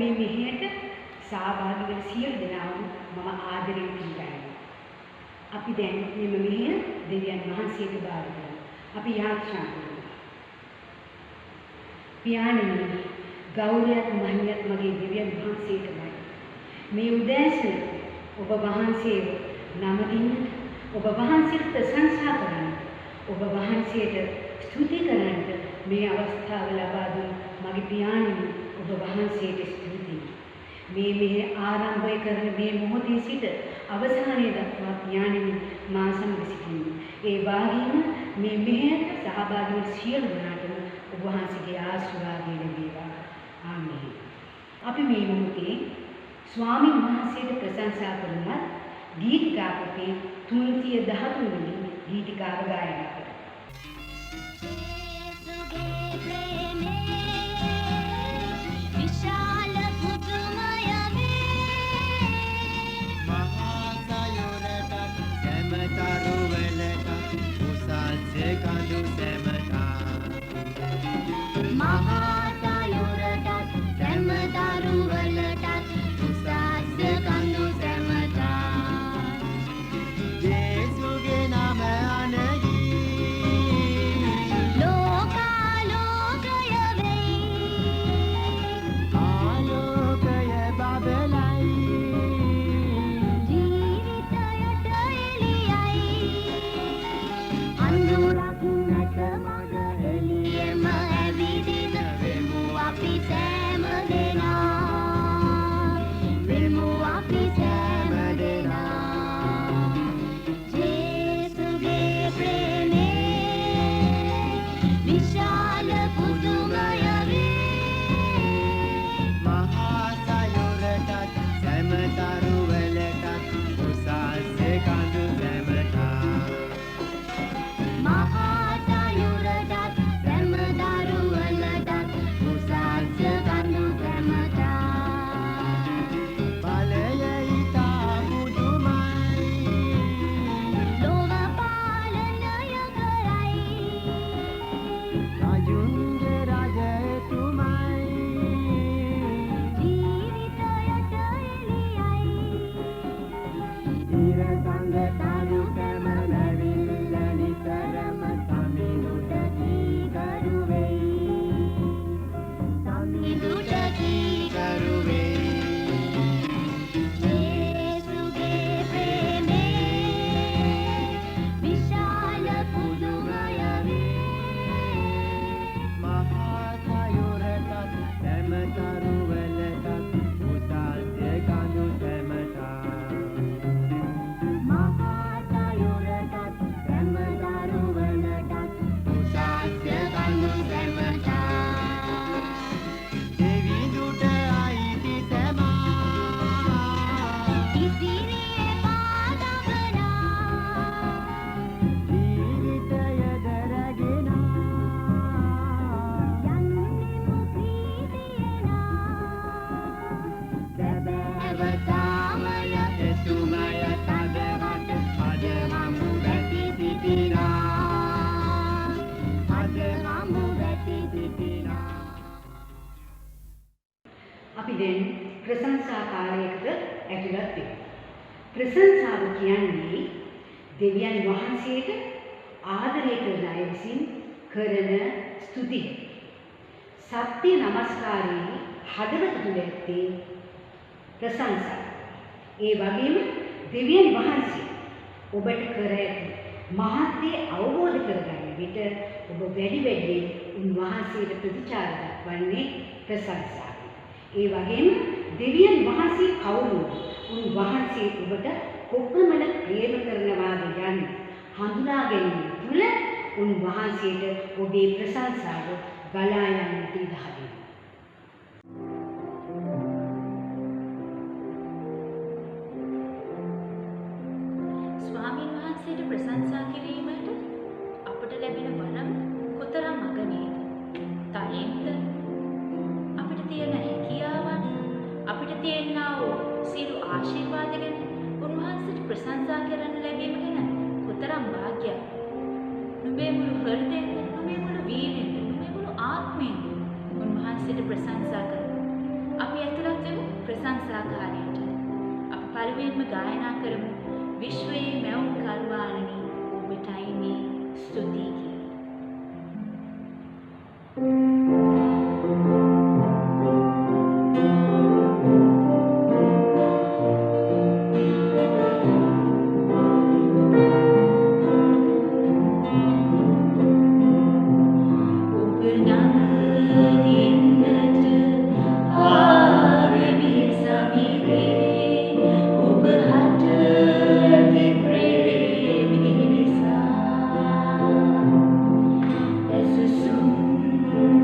මේ මෙහෙයට සහභාගී වෙන සියලු දෙනාම මම ආදරයෙන් පිළිගන්නවා. අපි දැන් මෙම මෙහෙය දෙවියන් වහන්සේට බාර දෙමු. අපි යාඥා කරමු. පියාණෙනි, ගෞරවයත් මහිමයත් මගේ දෙවියන් වහන්සේටමයි. මේ උදෑසන ඔබ වහන්සේව නමකින් ඔබ වහන්සේට ප්‍රශංසා කරන්න, ඔබ වහන්සේට ස්තුති කරන්න මේ අවස්ථාව ලබා දුන් මගේ පියාණෙනි, ඔබ වහන්සේට ස්තුතියි. මේ ආරම්භය කරන මේ මොහොතේ සිට අවසානයේ දක්වා පියාණෙනි මා සමග සිටින්න. ඒ වගේම මේ මෙහෙයට සහභාගී වූ සියලු දෙනාටම ඔබ වහන්සේගේ ආශිර්වාදය ලැබේවා. ආමේන්. අපි මේ මොහොතේ ස්වාමීන් වහන්සේට ප්‍රශංසා කරනවා ගීතිකා පොතේ 313 වෙනි ගීතිකාව ගායනා කරනවා. ප්‍රශංසාව කියන්නේ දෙවියන් වහන්සේට ආදරය කරන අය විසින් කරන ස්තුතිය. සත්‍ය නමස්කාරයේ හදවත තුළ ඇත්තේ ප්‍රශංසාව. ඒ වගේම දෙවියන් වහන්සේ ඔබට කර ඇති මහත්ය අවබෝධ කරගන්න විට ඔබ වැඩි වැඩියෙන් උන්වහන්සේට ප්‍රතිචාර දක්වන්නේ ප්‍රශංසාවයි. ඒ වගේම දෙවියන් වහන්සේ කවුරුද? උන්වහන්සේ ඔබට කොපමණ ප්‍රේම කරනවාද යන්නේ හඳුනා ගැනීම තුළ උන්වහන්සේට ඔබේ ප්‍රශංසාව ගලා යන්නට ඉඩ හරිනවා. ස්වාමීන් වහන්සේට ප්‍රශංසා කිරීමට අපට ලැබෙන වරම් කොතරම් අගනේද? තයෙන්ද අපිට තියෙන හැකියාවන්, අපිට තියෙනා වූ සියලු ආශිර්වාද ගැන උන්වහන්සේට ප්‍රශංසා කරන්න ලැබීම ගැන කොතරම් වාග්යක්ද? නුඹේ මුළු හෘදයෙන්ද, නුඹේ මුළු වීර්යයෙන්ද, නුඹේ මුළු ආත්මයෙන්ද උන්වහන්සේට ප්‍රශංසා කරමු. අපි ඇතුළත් පළමුවෙන්ම ගායනා කරමු විශ්වයේ මැවුම් කරුවාණනි ඔබටයි මේ ස්තුතියි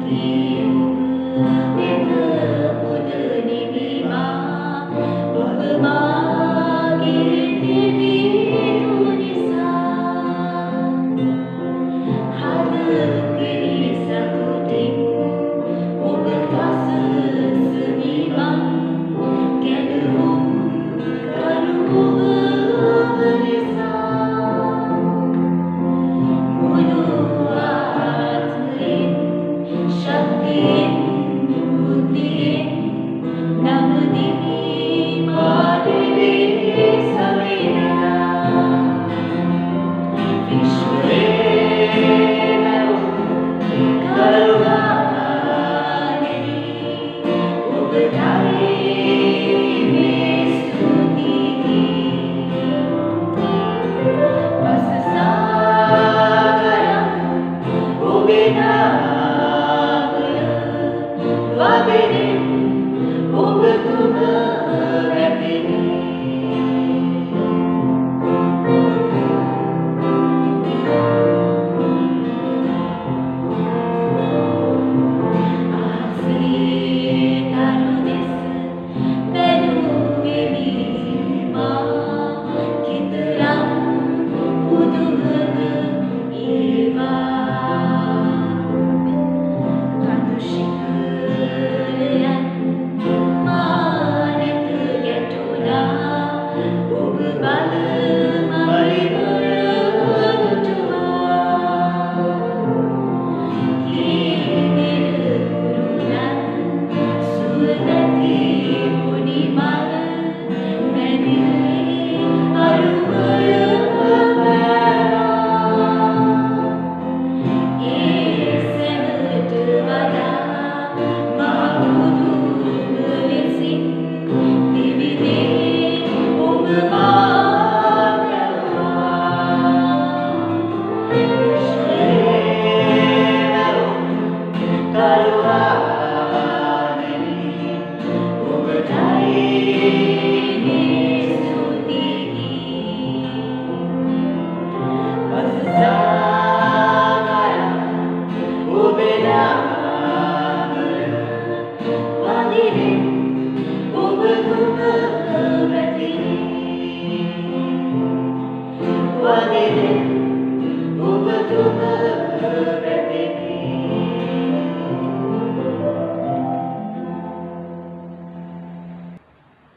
කී.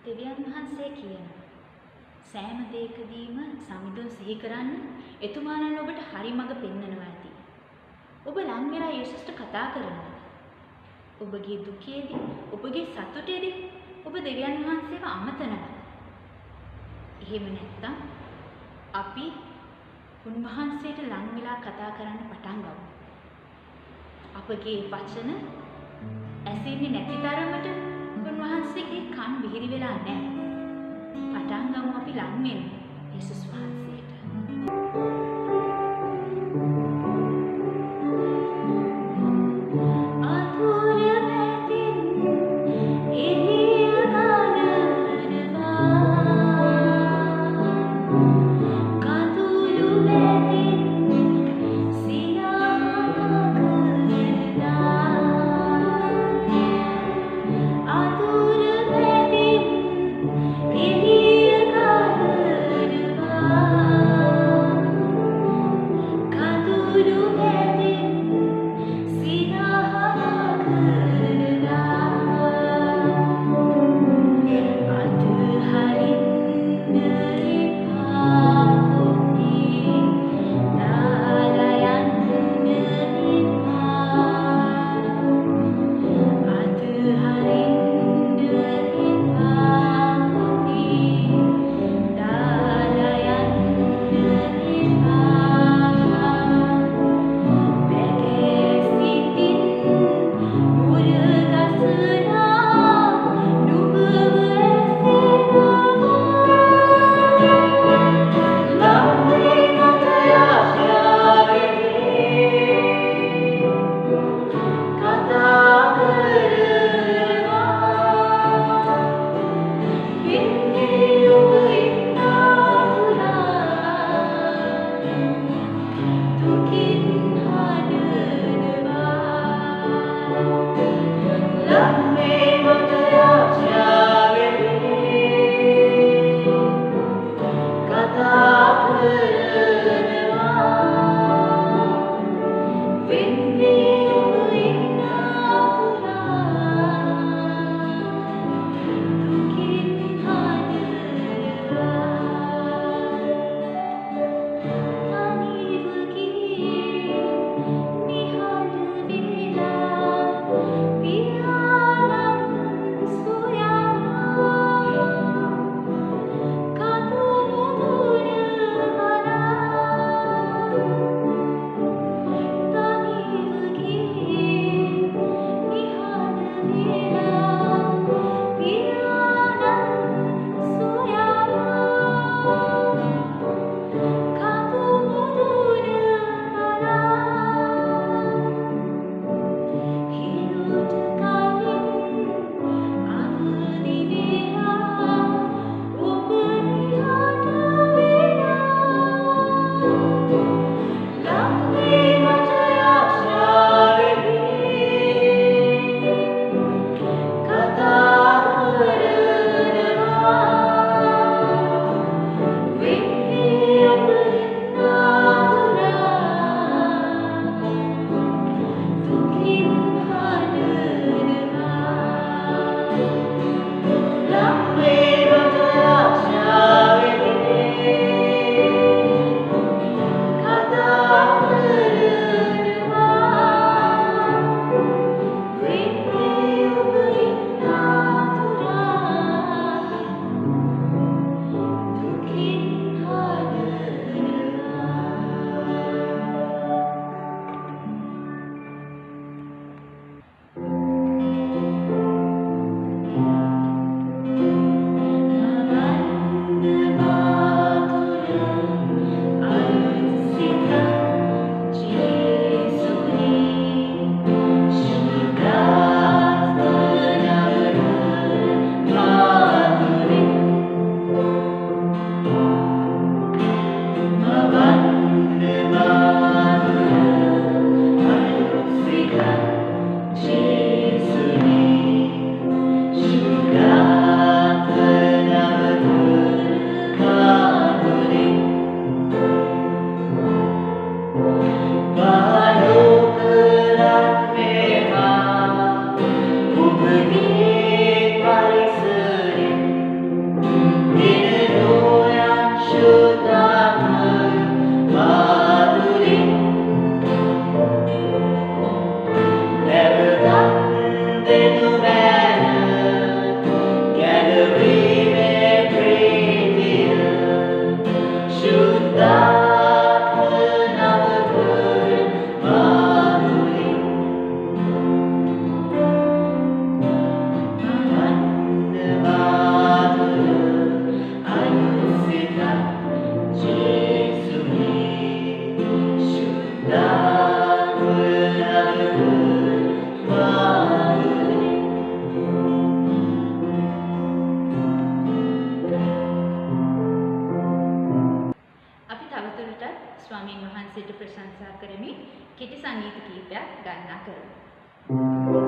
දෙවියන් වහන්සේ කියන සෑම දෙයකදීම සමිඳුන් සිහි කරන්න එතුමාණන් ඔබට හරි මඟ පෙන්වනවා ඇති. ඔබ ලං වෙලා යේසුස්ට කතා කරනවා. ඔබගේ දුකේදී, ඔබගේ සතුටේදී ඔබ දෙවියන් වහන්සේව අමතනවා. එහෙම නැත්නම් අපි උන්වහන්සේට ලං වෙලා කතා කරන්න පටන් ගමු. අපගේ වචන ඇසෙන්නේ නැති තරමට උන්වහන්සේගේ කන් විහිරි වෙලා නැහැ. පටන් ගමු අපි ලං වෙන්න යේසුස් වහන්සේට. Ah ස්වාමීන් වහන්සේට ප්‍රශංසා කරමින් කෙටි සංගීත කීපයක් ගායනා කරමු.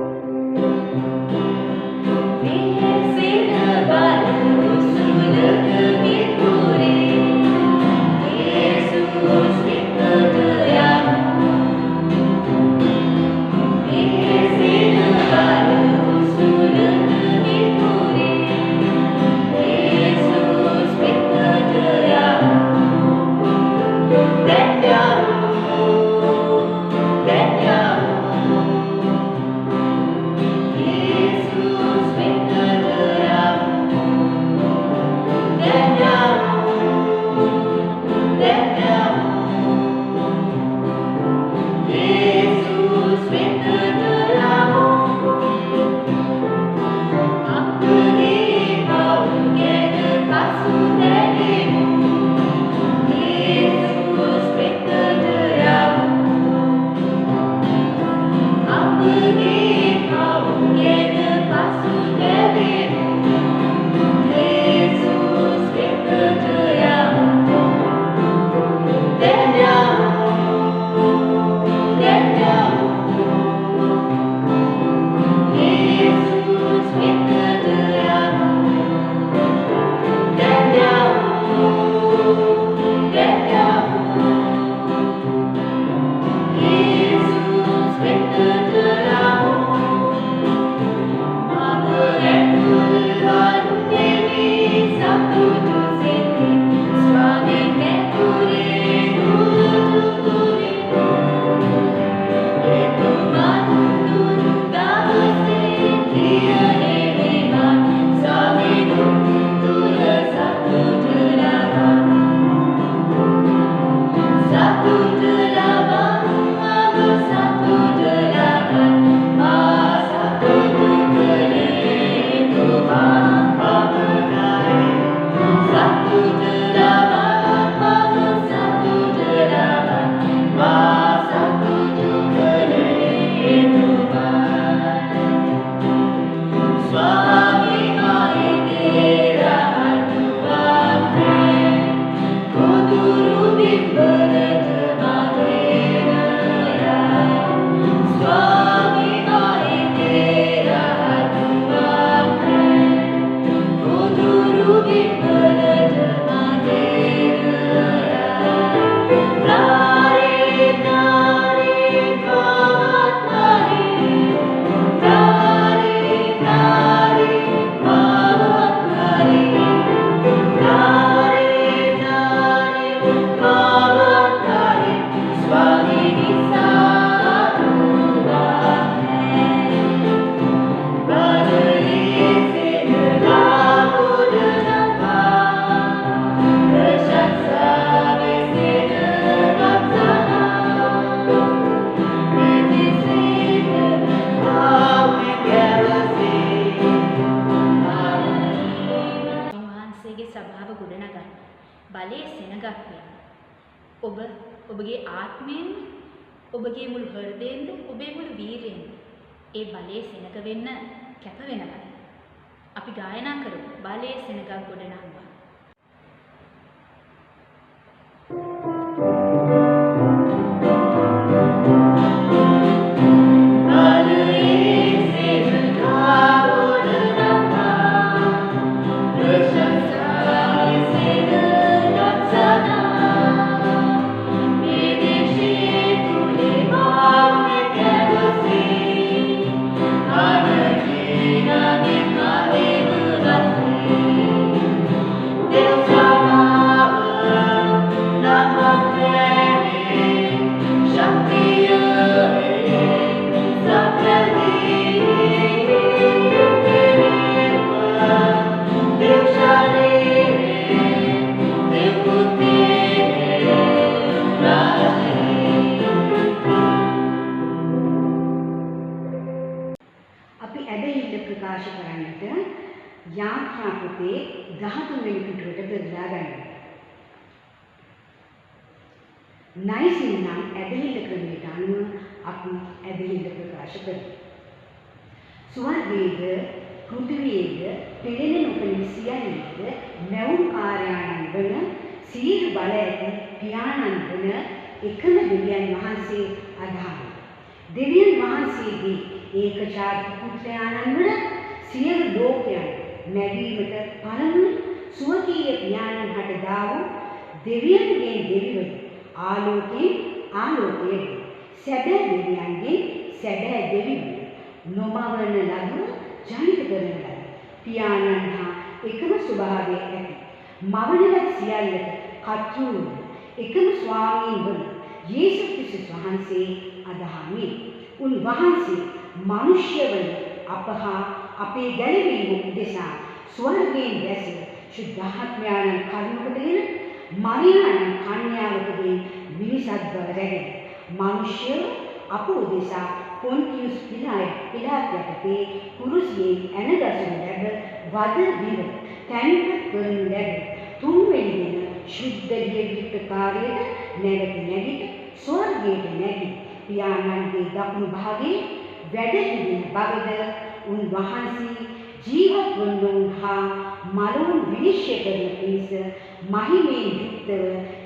ඔබගේ ආත්මයෙන් ඔබගේ මුළු හෘදයෙන්ද ඔබේ මුළු වීර්යයෙන් ඒ බලයේ සෙනග වෙන්න කැප වෙනවා. අපි ගායනා කරමු බලයේ සෙනගක් ගොඩනංවා. ප්‍රකාශ කරන්නට යාත්‍රා පොතේ 13 වෙනි පිටුවට බෙදලා ගන්නවා. නයිසින් නම් ඇදහිල්ල ක්‍රමයට අනුව අපි ඇදහිල්ල ප්‍රකාශ කරමු. ස්වර්ගයේද පෘථිවියේද පෙළෙන නොපෙළෙන සියල්ලද නැවුම් කාර්යාණන් වන සීල බල ඇති පියාණන් වන එකම දෙවියන් වහන්සේ අදහයි. දෙවියන් වහන්සේගේ ඒකජාතික පුත්‍රයාණන් වන සියලු ලෝකයන් මැවීමට පළමුව සුවකීය ඥානන් හට දාවූ දෙවියන්ගේ දෙවිවරු ආලෝකයෙන් ආලෝකයේ සැබෑ දෙවියන්ගේ සැබෑ දෙවිවරු නොමවන ලදුව ජනිත කරන ලද පියාණන් හා එකම ස්වභාවය ඇති මවනවත් සියල්ලට කර්තෘ එකම ස්වාමීන් වන යේසුස් ක්‍රිස්තුස් වහන්සේ අදහමි. උන්වහන්සේ මනුෂ්‍ය වන අප හා අපේ ගැලවීම උදෙසා ස්වර්ගයෙන් දැස ශුද්ධාත්මයාණන් කරුණ කොටගෙන මරියාණන් කන්‍යාවකගෙන් මිනිසත් බව රැගෙන මනුෂ්‍යව අප උදෙසා පොන්තියුස් පිලාත් යටතේ කුරුසියේ ඇනගසන ලැබ වද දිව තැන්පත් කරනු ලැබ තුන්වෙනි දින ශුද්ධ විවිධකාරයට නැවත නැගිට ස්වර්ගයට නැගී පියාණන්ගේ දකුණු භාගයේ වැඩ සිටින බවද උන්වහන්සේ ජීවත් වන්නවුන් හා මලවුන් විනිශ්චය කරන පිණිස මහිමයෙන් යුක්තව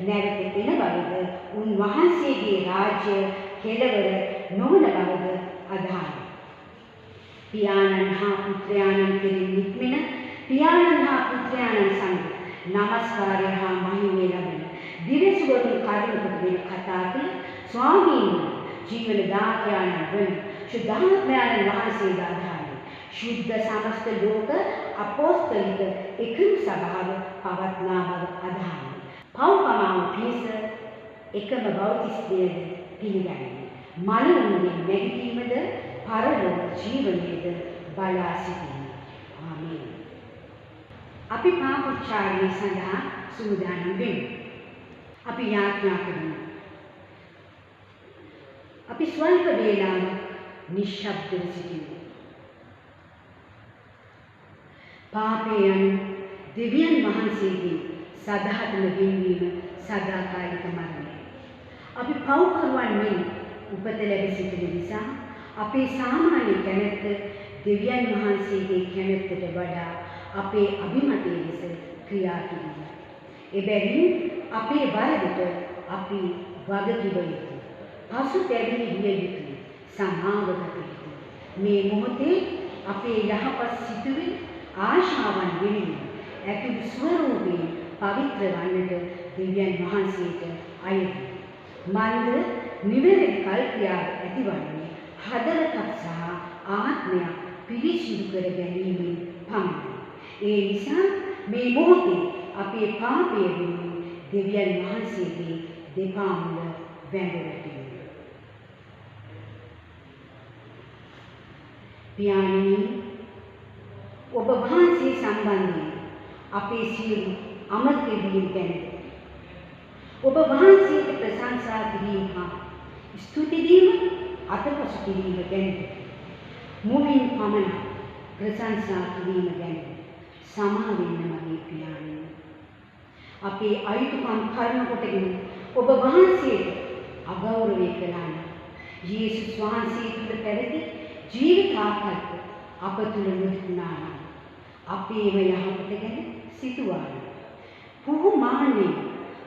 නැවත එන බවද උන්වහන්සේගේ රාජ්‍ය කෙළවර නොවන බවද අදහයි. පියාණන් හා පුත්‍රයාණන් කෙරෙහි නික්මෙන පියාණන් හා පුත්‍රයාණන් සමග නමස්කාරය හා මහිමය ලබන දිවසුවරුන් කරුණ කොටගෙන කතා කළ ස්වාමීන් ජීවන දායකයන්න් වන ශුද්ධාත්මයන් වහන්සේ දාධාරි ශුද්ධ සමස්ත ලෝක අපෝස්තලික එකම සභාව පවත්නා බව අදහයි. පව්කමාව පිණිස එකම බෞතිස්මයද පිළිගන්නේ. මලවුන්ගේ නැගිටීමද පරලොව ජීවනයේද බලා සිටින. ආමේන්. අපි පාපොච්චාරණය සඳහා සූදානම් වෙමු. අපි යාඥා කරමු. අපි ස්වල්ප වේලාවක් නිශ්ශබ්දව සිටිමු. පාපය යනු දෙවියන් වහන්සේගේ සදහටම ගෙන්වීම සදාකාලික මරණය. අපි පව්කරුවන් මෙන් උපත ලැබ සිටින නිසා අපේ සාමාන්‍ය කැමැත්ත දෙවියන් වහන්සේගේ කැමැත්තට වඩා අපේ අභිමතයේ ලෙස ක්‍රියා කිරීම. එබැවින් අපේ වරදට අපි වගකිව යුතුයි. පසුතැවිලි විය යුතුයි. සමාව ගත යුතුයි. මේ මොහොතේ අපේ යහපත් සිතුවිලි ආශාවන් වෙනුවෙන් ඇතුළු ස්වරූපයෙන් පවිත්‍ර වන්නට දෙවියන් වහන්සේට අයදී. මන්ද නිවැරදි කල්පියාව ඇතිවන්නේ හදවතක් සහ ආත්මයක් පිරිසිදු කර ගැනීමෙන් පමණයි. ඒ නිසා මේ මොහොතේ අපේ පාපය වෙනුවෙන් දෙවියන් වහන්සේගේ දෙපා මුල වැඳ වැටෙමු. පියාණනි, ඔබ වහන්සේ සම්බන්ධයෙන් අපේ සියලු අමතක වීම ගැන ඔබ වහන්සේට ප්‍රශංසා කිරීම හා ස්තුති දීම අතපසු කිරීම ගැන මුවින් පමණ ප්‍රශංසා කිරීම ගැන සමා වෙන්න මගේ පියාණනි. අපේ අයිතිකම් කරුණ කොටගෙන ඔබ වහන්සේට අගෞරවය කළා නම් යේසුස් වහන්සේ තුළ පැවති ජීවිතාකල්ප අප තුළ නොතිබුණා නම් අපේම යහපත ගැන සිතුවා නම් පුහුමානේ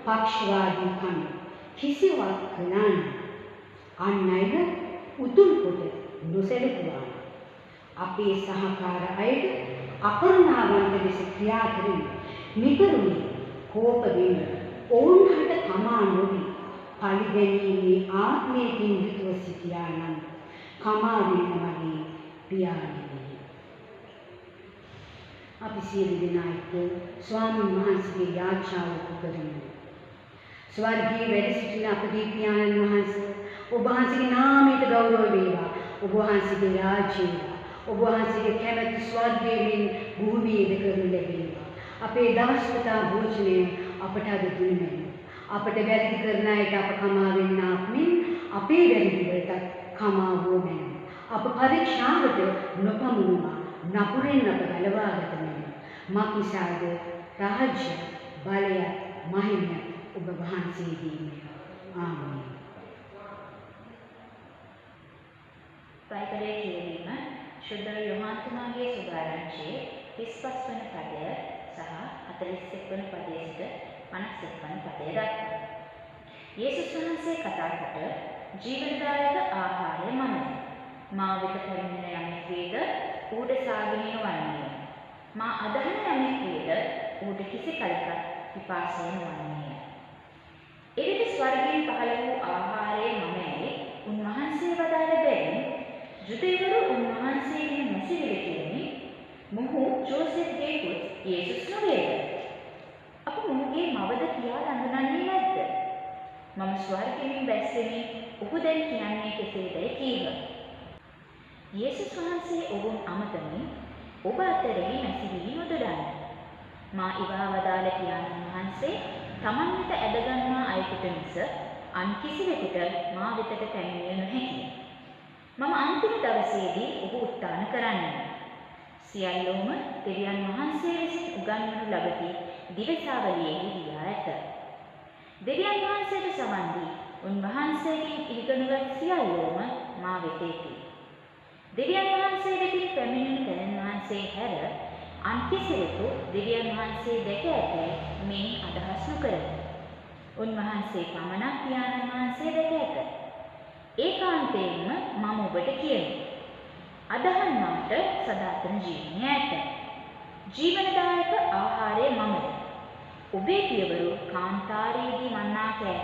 පක්ෂවාදීකම් කිසිවක් කළා නම් අන් අයව උතුම් කොට නොසැලකුවා නම් අපේ සහකාර අයට අපරණාවන්ත ලෙස ක්‍රියා කරමින් නිකරුණේ කෝප වෙන ඔවුන්හට කමා නොවී පරිදැනීමේ ආත්මයකින් යුතුව සිටියා නම් කමා වෙන වගේ පියාණනි. අපි සියලු දෙනා එක්ක ස්වාමීන් වහන්සේගේ යාඥාව කරමු. ස්වර්ගයේ වැඩ සිටින අපගේ පියාණන් වහන්සේ ඔබ වහන්සේගේ නාමයට ගෞරව වේවා. ඔබ වහන්සේගේ රාජ්‍යය ඔබ වහන්සේගේ කැමැත්ත ස්වර්ගයෙන් භූමියේද කරනු ලැබේවා. අපේ දවස් පුතා භෝජනය අපට අද දුන්නු මැනවි. අපට වැරදි කරන අයට අප කමා වෙන්නාක් මෙන් අපේ වැරදි වලට කමා වූ මැනවි. අප පරීක්ෂාවට නොපමුණුවා නපුරෙන් අප ගලවාගත මැනවි. මක්නිසාද රාජ්‍ය බලය මහිමය ඔබ වහන්සේගේම. ආමේන්. බයිබලයේ කියවීම ශුද්ධ යොහාන්තුමාගේ සුභාරංචියේ 35 වන පදය සහ 41 වන පදයේ සිට 51 වන පදය දක්වා. යේසුස් වහන්සේ කතා කොට ජීවනදායක ආහාරය මමයි. මා වෙත පැමිණෙන යමෙක් වේද ඌට සාගිනී නොවන්නේය. මා අදහන යමෙක් වේද ඌට කිසි කලක පිපාසය නොවන්නේය. එවිට ස්වර්ගයෙන් පහළ වූ ආහාරය මමයි උන්වහන්සේ වදාළ බැවින් ජුදෙවරු උන්වහන්සේගෙන් මැසිවිල කියන්නේ මොහු ජෝසෙෆ්ගේ පුත් යේසුස් නොවේද? අප මොහුගේ මවද කියා හඳුනන්නේ නැද්ද? මම ස්වර්ගයෙන් බැස්සෙමි ඔහු දැන් කියන්නේ කෙසේදයි කීහ. යේසුස් වහන්සේ ඔවුන් අමතමින් ඔබ අතරෙහි මැසිවිලි නොදොඩන්න. මා ඉවා වදාළ පියාණන් වහන්සේ තමන් වෙත ඇදගන්නා අයෙකුට මිස අන් කිසිවෙකුට මා වෙතට පැමිණිය නොහැකිය. මම අන්තිම දවසේදී ඔහු උත්ථාන කරන්නෙමි. සියල්ලෝම දෙවියන් වහන්සේ විසින් උගන්වනු ලබති දිවසාවලියෙහි ලියා ඇත. දෙවියන් වහන්සේට සමන් දී උන්වහන්සේගෙන් ඉගෙනගත් සියල්ලෝම මා වෙත එති. දෙවියන් වහන්සේ වෙතින් පැමිණෙන තැනන් වහන්සේ හැර අන් කිසිවෙකු දෙවියන් වහන්සේ දැක ඇතැයි මේ අදහස් නොකරති. උන්වහන්සේ පමණක් පියාණන් වහන්සේ දැක ඇත. ඒකාන්තයෙන්ම මම ඔබට කියමි. අදහන්නාට සදාතන ජීවනය ඇත. ජීවනදායක ආහාරය මමය. ඔබේ පියවරු කාන්තාරයේදී මන්නා කෑම.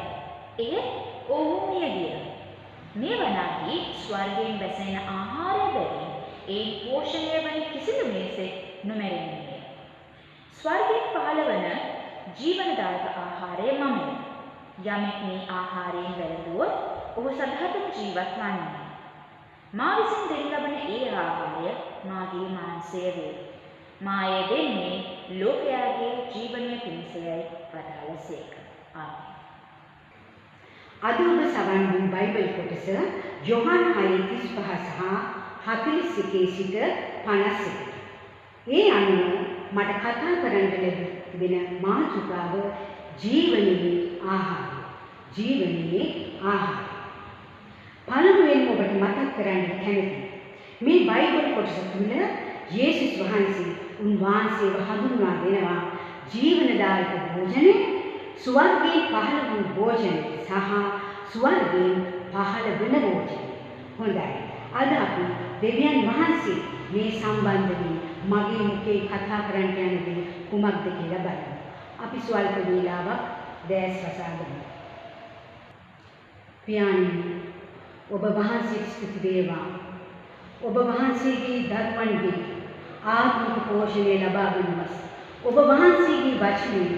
එය ඔවුන් මිය ගිය. මේ වනාහි ස්වර්ගයෙන් බැසෙන ආහාරය බැවින් ඒ පෝෂණය වන කිසිදු මිනිසෙක් නොමැරෙන්නේ. ස්වර්ගයෙන් පහළ වන ජීවනදායක ආහාරය මමය. යමෙක් මේ ආහාරයෙන් වැළඳුවොත් ඔහු සදාතන ජීවත් වන්නේ. මා විසින් දෙනු ලබන ඒ ආහාරය මාගේ මාංශය වේ. මා එය දෙන්නේ ලෝකයාගේ ජීවනය පිණිසයි වදාළසේක. ආමේන්. අද ඔබ සවන් දුන් බයිබල් කොටස යොහන් 6:35 සහ 41 සිට 51. ඒ අනුව මට කතා කරන්න ලැබෙන මාතෘකාව ජීවනයේ ආහාරය. ජීවනයේ ආහාරය. පළමුවෙන් ඔබට මතක් කරන්න කැමතියි. මේ බයිබල් කොටස තුල යේසුස් වහන්සේ උන්වහන්සේව හඳුන්වා දෙනවා ජීවනදායක භෝජනය, ස්වර්ගයෙන් පහළ වූ භෝජනය සහ ස්වර්ගයෙන් පහළ වෙන භෝජනය. හොඳයි. අද අපි දෙවියන් වහන්සේ මේ සම්බන්ධයෙන් මගේ මුඛේ කතා කරන්න යන දේ කුමක්ද කියලා බලමු. අපි ස්වල්ප වේලාවක් දැස් වසාගමු. පියාණනි, ඔබ වහන්සේට ස්තුති වේවා. ඔබ වහන්සේගේ ධර්මණ්ඩේ ආත්මික පෝෂණය ලබා ගන්නවස්. ඔබ වහන්සේගේ වචනේ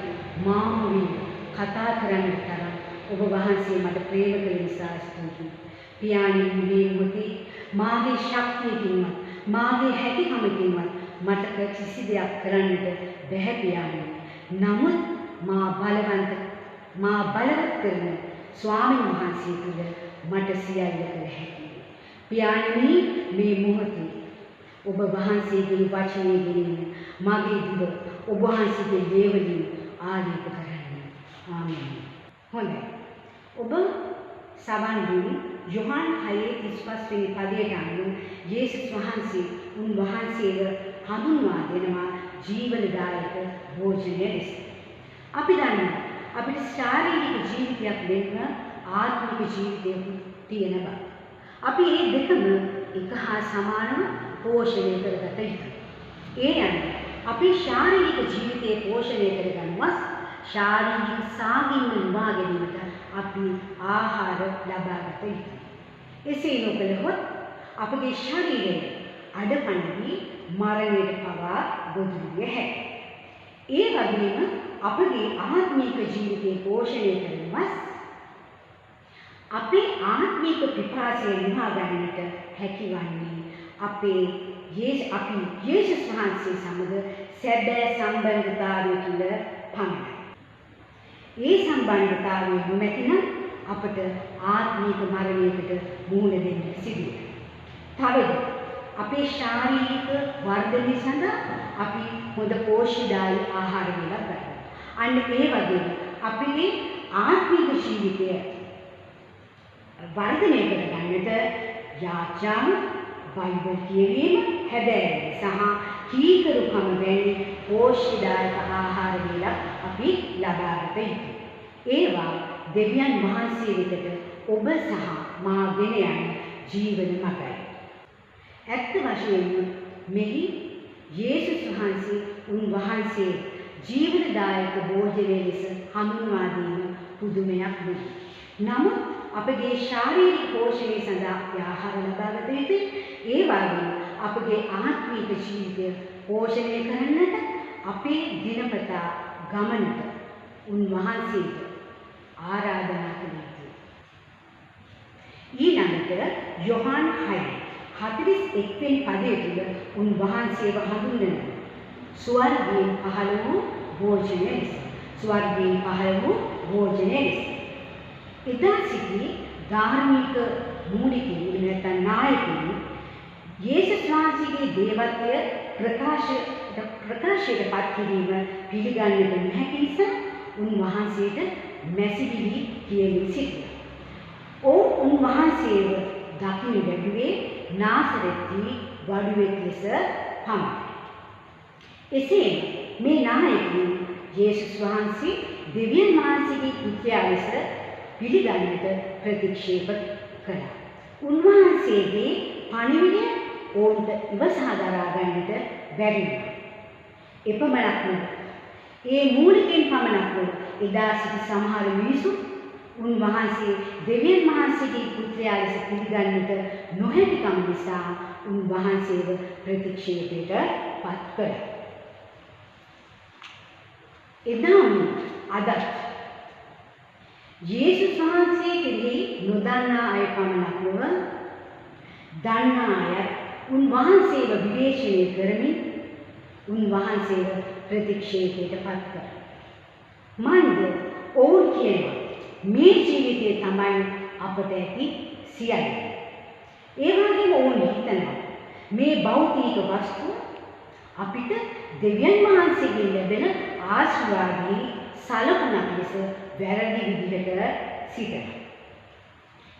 මාමුවින් කතා කරන්න තරම් ඔබ වහන්සේ මට ප්‍රේම කළ නිසා ස්තුතියි. පියාණනි, මේ මොහොතේ මාගේ ශක්තියකින්වත් මාගේ හැකියාවකින්වත් මට කිසි දෙයක් කරන්නට බැහැ පියාණනි. නමුත් මා බලවත් කරන ස්වාමීන් වහන්සේ තුළ මට සියල්ල කළ හැකියි. පියාණනි, මේ මොහොතේ ඔබ වහන්සේගේ වචනේ ගෙනින්න මගේ දිව ඔබ වහන්සේගේ දේවලින් ආලේප කරන්න. ආමේන්. හොඳයි. ඔබ සවන් දුන් යොහන් 6:35 වෙනි පදයට අනුව යේසුස් වහන්සේ උන්වහන්සේව හඳුන්වා දෙනවා ජීවනදායක භෝජනය ලෙස. අපි දන්නවා අපිට ශාරීරික ජීවිතයක් වෙන්න ආත්මික ජීවිතයක් තියෙන බව. අපි මේ දෙකම එක හා සමානව පෝෂණය කරගත යුතුයි. ඒ යන්නේ අපේ ශාරීරික ජීවිතයේ පෝෂණය කරගන්නවත් ශාරීරික සාගින්න නිවා ගැනීමට අපි ආහාර ලබාගත යුතුයි. එසේ නොකළහොත් අපගේ ශරීරය අඩපණවි මරණයට පවා ගොදුරු විය හැකියි. ඒ වගේම අපගේ ආත්මික ජීවිතයේ පෝෂණය කරනවත් අපේ ආත්මික පිපාසය නිවා ගැනීමට හැකිවන්නේ අපි යේසුස් වහන්සේ සමග සැබෑ සම්බන්ධතාවය තුළ පමණයි. ඒ සම්බන්ධතාවය නොමැතිනම් අපට ආත්මික මරණයකට මුහුණ දෙන්න සිදු වෙනවා. තවද අපේ ශාරීරික වර්ධනය සඳහා අපි හොඳ පෝෂ්‍යදායී ආහාර වේලා ගන්නවා. අන්න ඒ වගේම අපේ ආත්මික ජීවිතය වර්ධනය කරගන්නට යාචාම, බයිබල් කියවීම, හැදෑරීම සහ කීකරුකම වැනි පෝෂ්‍යදායක ආහාර වේලා අපි ලබාගත යුතුයි. ඒවා දෙවියන් වහන්සේ වෙතට ඔබ සහ මා ගෙන යන ජීවන මගයි. ඇත්ත වශයෙන්ම මෙහි යේසුස් වහන්සේ උන්වහන්සේ ජීවනදායක භෝජනය ලෙස හඳුන්වා දීම පුදුමයක් නෙවෙයි. නමුත් අපගේ ශාරීරික පෝෂණය සඳහා ආහාර ලබා ගත යුතුයි. ඒ වගේම අපගේ ආත්මික ජීවිතය පෝෂණය කරන්නට අපේ දිනපතා ගමනට උන්වහන්සේට ආරාධනා කළ යුතුයි. ඊළඟට යොහාන් 6:41 වෙනි පදයේ තුල උන්වහන්සේව හඳුන්වනවා. ස්වර්ගයෙන් පහළ වූ භෝජනය ලෙස. ස්වර්ගයෙන් පහළ වූ භෝජනය ලෙස. එදා සිටි ධාර්මික මූලිකයන් නැත්නම් නායකයන් යේසුස් වහන්සේගේ දේවත්වය ප්‍රකාශයට පත් කිරීම පිළිගන්නට නොහැකි නිසා උන්වහන්සේට මැසිවිලි කියමින් සිටියා. උන්වහන්සේව දකින්න ලැබුවේ නාසරෙත්හි වඩුවෙක් ලෙස පමණයි. එසේ මේ නායකයන් යේසුස් වහන්සේ දෙවියන් වහන්සේගේ පුත්‍රයා ලෙස පිළිගන්නට ප්‍රතික්ෂේප කළා. උන්වහන්සේගේ පණිවිඩය ඔවුන්ට ඉවසා දරා ගන්නට බැරි වුණා. එපමණක් නෙවෙයි. ඒ මූලිකෙන් පමණක් නෙවෙයි. එදා සිටි සමහර මිනිසුන් උන්වහන්සේ දෙවියන් වහන්සේගේ පුත්‍රයා ලෙස පිළිගන්නට නොහැකිකම නිසා උන්වහන්සේව ප්‍රතික්ෂේපයට පත් කළා. එදාම අද යේසුස් වහන්සේ කෙරෙහි නොදන්නා අය පමණක් නොව දන්නා අය උන්වහන්සේව විවේචනය කරමින් උන්වහන්සේව ප්‍රතික්ෂේපයට පත් කළා. මන්ද ඔවුන් කියනවා මේ ජීවිතයේ තමයි අපට ඇති සියල්ල. ඒ වගේම ඔවුන් හිතනවා මේ භෞතික වස්තු අපිට දෙවියන් වහන්සේගෙන් ලැබෙන ආශිර්වාදයේ සලකුණක් ලෙස වැරදි විදිහට සිතනවා.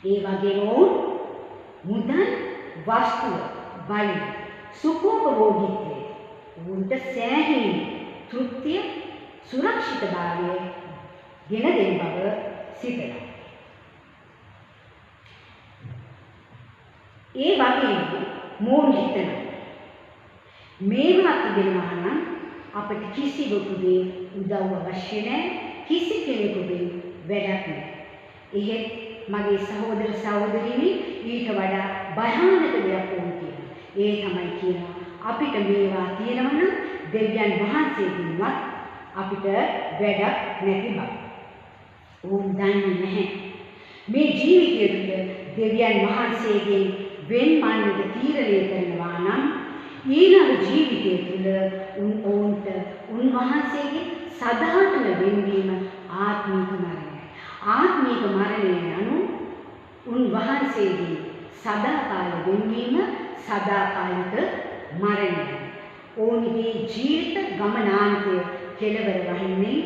ඒ වගේම ඔවුන් මුදල් වස්තුව බලය සුඛෝපභෝගීත්වය උන්ට සෑහීම තෘප්තිය සුරක්ෂිතභාවය ගෙන දෙන බව සිතනවා. ඒ වගේම මොවුන් හිතනවා මේවා තිබෙනවා නම් අපිට කිසිවෙකුගේ උදව් අවශ්‍ය නැහැ, කිසි කෙනෙකුගේ වැඩක් නැහැ. එහෙත් මගේ සහෝදර සහෝදරියනි ඊට වඩා භයානක දෙයක් වුණ කියනවා. ඒ තමයි කියනවා අපිට මේවා තියෙනවා නම් දෙවියන් වහන්සේගෙන්වත් අපිට වැඩක් නැති බව. ඕම් දන්නේ නැහැ. මේ ජීවිතය තුළ දෙවියන් වහන්සේගෙන් වෙන්වන්නට තීරණය කරනවා නම් ඊළඟ ජීවිතය තුළ ඔවුන්ට උන්වහන්සේගේ සදාතන වෙන්වීම ආත්මික මරණය. ආත්මික මරණය යනු උන්වහන්සේගේ සදාකාල වෙන්වීම සදාකාලික මරණය. ඔවුන්ගේ ජීවිත ගමනාන්තය කෙලවර වහින්නේ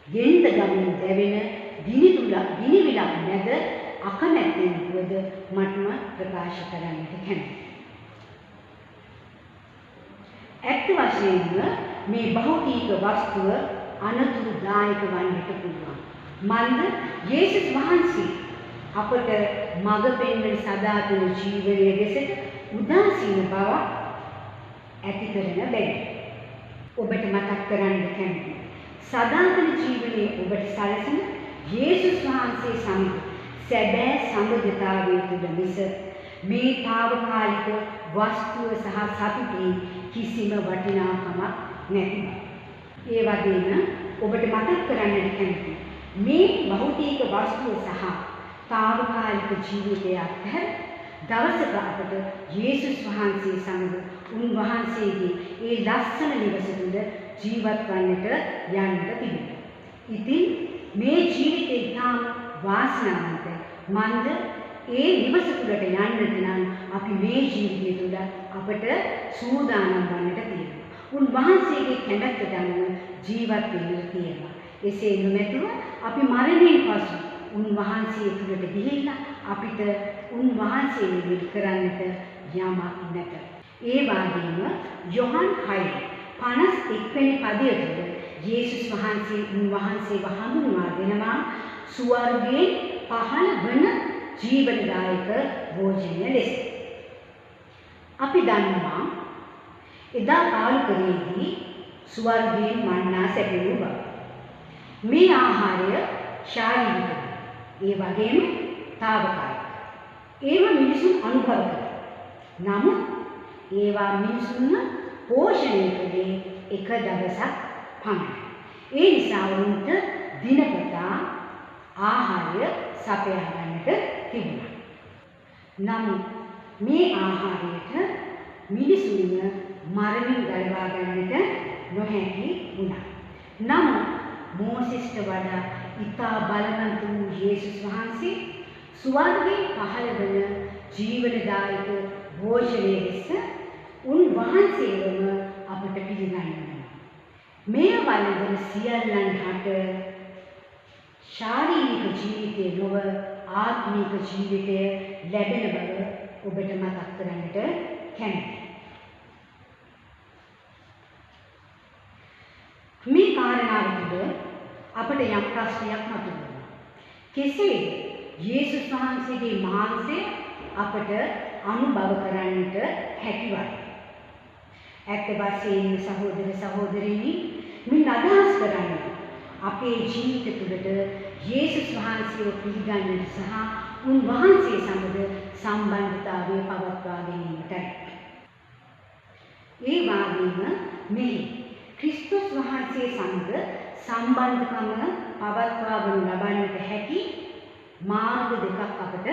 ගෙන්ද ගමන දැවෙන ගිනිවිලක් නැද අකමැත්තෙන් වුවද මටම ප්‍රකාශ කරන්නට කැමැතියි. ඇත්ත වශයෙන්ම මේ භෞතික වස්තුව අනතුරුදායක වන්නට පුළුවන්. මන්ද යේසුස් වහන්සේ අපට මඟ පෙන්වන සදාතන ජීවනයේ දෙසට උදාසීන බව ඇති කරන බැරි. ඔබට මතක් කරන්න කැමතියි. සදාතන ජීවනයේ ඔබට සැලසෙන යේසුස් වහන්සේ සමග සැබෑ සම්බන්ධතාවය තුළ මිස මේ తాවකාලික වස්තුව සහ සතුටේ කිසිම වටිනාකමක් නැති බව. ඒ වගේම ඔබට මතක් කරන්නට කැමතියි මේ භෞතික වස්තුව සහ తాවකාලික ජීවිතය අතර දවසක අපට යේසුස් වහන්සේ සමග උන්වහන්සේගේ ඒ ලස්සන නිවස තුළ ජීවත් වන්නට යන්නට තිබෙනවා. ඉතින් මේ ජීවිතේ ඉතාම වාසනාවන්ත මන්ද ඒ නිවස තුළට යන්නට නම් අපි මේ ජීවිතය තුළ අපට සූදානම් වන්නට තියෙනවා. උන්වහන්සේගේ කැමැත්තට අනුව ජීවත් වෙන්න තියෙනවා. එසේ නොමැතිව අපි මරණයෙන් පසු උන්වහන්සේ තුළට ගිහිල්ලා අපිට උන්වහන්සේ වෙනුවෙන් කරන්නට යමක් නැත. ඒ වගේම යොහන් 6:51 වෙනි පදයේ තුල යේසුස් වහන්සේ උන්වහන්සේව හඳුන්වා දෙනවා ස්වර්ගයේ පහළ වන ජීවනදායක භෝජනය ලෙස. අපි දන්නවා එදා කාලකදී ස්වර්ගයෙන් මන්නා සැපයූ බව. මේ ආහාරය ශාරීරිකයි. ඒ වගේම తాවකාලිකයි. ඒවා මිනිසුන් අනුභව කරනවා. නමුත් ඒවා මිනිසුන්ව පෝෂණය කළේ එක දවසක් පමණයි. ඒ නිසා උන්ට දිනපතා ආහාරය සපයා ගන්නට තිබුණා. නමුත් මේ ආහාරයට මිනිසුන්ව මරණින් ගලවා ගන්නට නොහැකි වුණා. නමුත් මෝසෙස්ට වඩා ඉතා බලවන්ත වූ යේසුස් වහන්සේ ස්වර්ගයෙන් පහළ වන ජීවනදායක භෝජනය ලෙස උන්වහන්සේවම අපට පිළිගන්වනවා. මේ වළඳන සියල්ලන් හට ශාරීරික ජීවිතය නොව ආත්මික ජීවිතය ලැබෙන බව ඔබට මතක් කරන්නට කැමැතියි. මේ කාරණාව තුළ අපට යම් ප්‍රශ්නයක් මතුවෙනවා. කෙසේද යේසුස් වහන්සේගේ මාංශය අපට අනුභව කරන්නට හැකිවන්නේ? ඇත්ත වශයෙන්ම සහෝදර සහෝදරියනි, මින් අදහස් කරන්නේ අපේ ජීවිත තුළට යේසුස් වහන්සේව පිළිගන්නට සහ උන්වහන්සේ සමග සම්බන්ධතාවය පවත්වා ගැනීමටයි. ඒ වගේම මේ ක්‍රිස්තුස් වහන්සේ සමග සම්බන්ධකම පවත්වාගෙන ලබන්නට හැකි මාර්ග දෙකක් අපට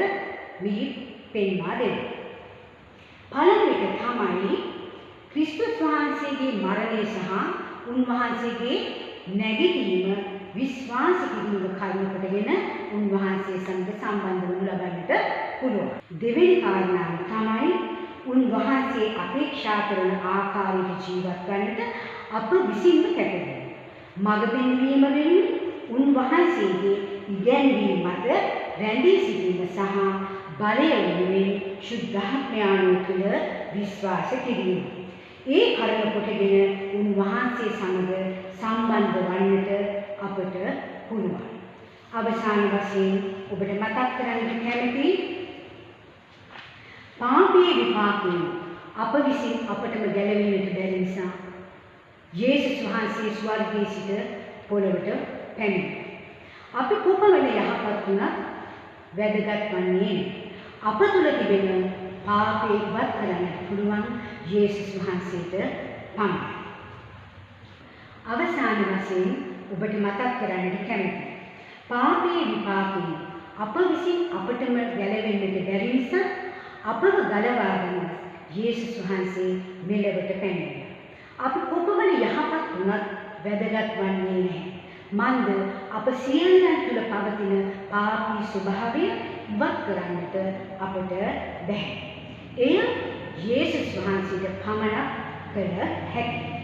මෙහි පෙන්වා දෙනවා. පළමු එක තමයි ක්‍රිස්තුස් වහන්සේගේ මරණය සහ උන්වහන්සේගේ නැගිටීම විශ්වාස කිරීම කරුණු කොටගෙන උන්වහන්සේ සමග සම්බන්ධ වනු ලබන්නට පුළුවන්. දෙවෙනි කාරණාව තමයි උන්වහන්සේ අපේක්ෂා කරන ආකාරයට ජීවත් වන්නට අප විසින්ම කැපවෙනවා. මඟ පෙන්වීම වෙනුවෙන් උන්වහන්සේගේ ඉගැන්වීම මත රැඳී සිටීම සහ බලය වෙනුවෙන් ශුද්ධාත්මයාණන් තුළ විශ්වාස කිරීම. ඒ කරුණ කොටගෙන උන්වහන්සේ සමග සම්බන්ධ වන්නට අපට පුළුවන්. අවසාන වශයෙන් ඔබට මතක් කරගන්න කැමැති පාපයේ විපාකයෙන් අප විසින් අපටම ගැලවීමට බැරි නිසා යේසුස් වහන්සේ ස්වර්ගයේ සිට පොළොවට පැමිණියා. අපි කොපමණ යහපත් වුණත් වැදගත් වන්නේ අප තුළ තිබෙන පාපේ ඉවත් කරන්න පුළුවන් යේසුස් වහන්සේට පමණයි. අවසාන වශයෙන් ඔබට මතක් කරගන්න කැමැතියි. පාපයේ විපාකයෙන් අප විසින් අපටම ගැලවෙන්නට බැරි නිසා අපව ගලවා ගන්න යේසුස් වහන්සේ මෙලොවට පැමිණියා. අපි කොපමණ යහපත් වුණත් වැදගත් වන්නේ නැහැ. මන්ද අප සියල්ලන් තුළ පවතින පාපී ස්වභාවය ඉවත් කරන්නට අපට බැහැ. එය යේසුස් වහන්සේට පමණක් කළ හැකියි.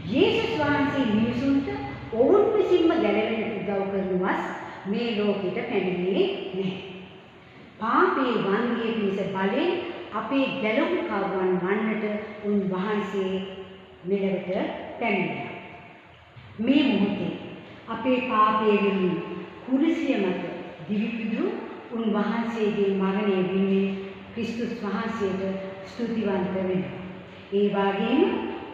යේසුස් වහන්සේ මිනිසුන්ට ඔවුන් විසින්ම ගැලවෙන්නට උදව් කරනවස් මේ ලෝකෙට පැමිණියේ නැහැ. පාපේ වන්දියේ පිණිස බලෙන් අපේ ගැලවුම්කරුවන් වන්නට උන්වහන්සේ මෙලොවට පැමිණියා. මේ මොහොතේ අපේ පාපයේ වෙනුවෙන් කුරුසිය මත දිවිපිදු උන්වහන්සේගේ මරණය වෙනුවෙන් ක්‍රිස්තුස් වහන්සේට ස්තුතිවන්ත වෙනවා. ඒ වගේම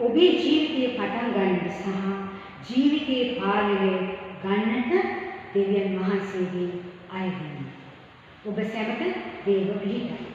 ඔබේ ජීවිතයේ පටන් ගන්නට සහ ජීවිතයේ පාලනය ගන්නට දෙවියන් වහන්සේගේ අයදින. ඔබ සැමට දේව පිහිටයි.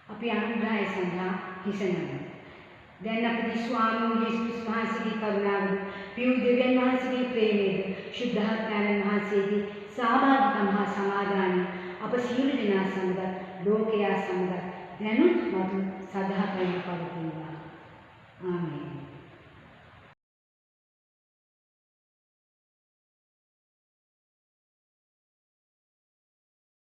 අපි අනුග්‍රහය සඳහා හිස නමමු. දැන් අපේ ස්වාමීන් යේසුස් වහන්සේගේ කරුණාව, පියු දෙවියන් වහන්සේගේ ප්‍රේමයද, ශුද්ධාත්මයන් වහන්සේගේ සහභාගීකම හා සමාදානය අප සියලු දෙනා සමග ලෝකයා සමග දැනුත් මතු සදාකාලික පවතිනවා. ආමේන්.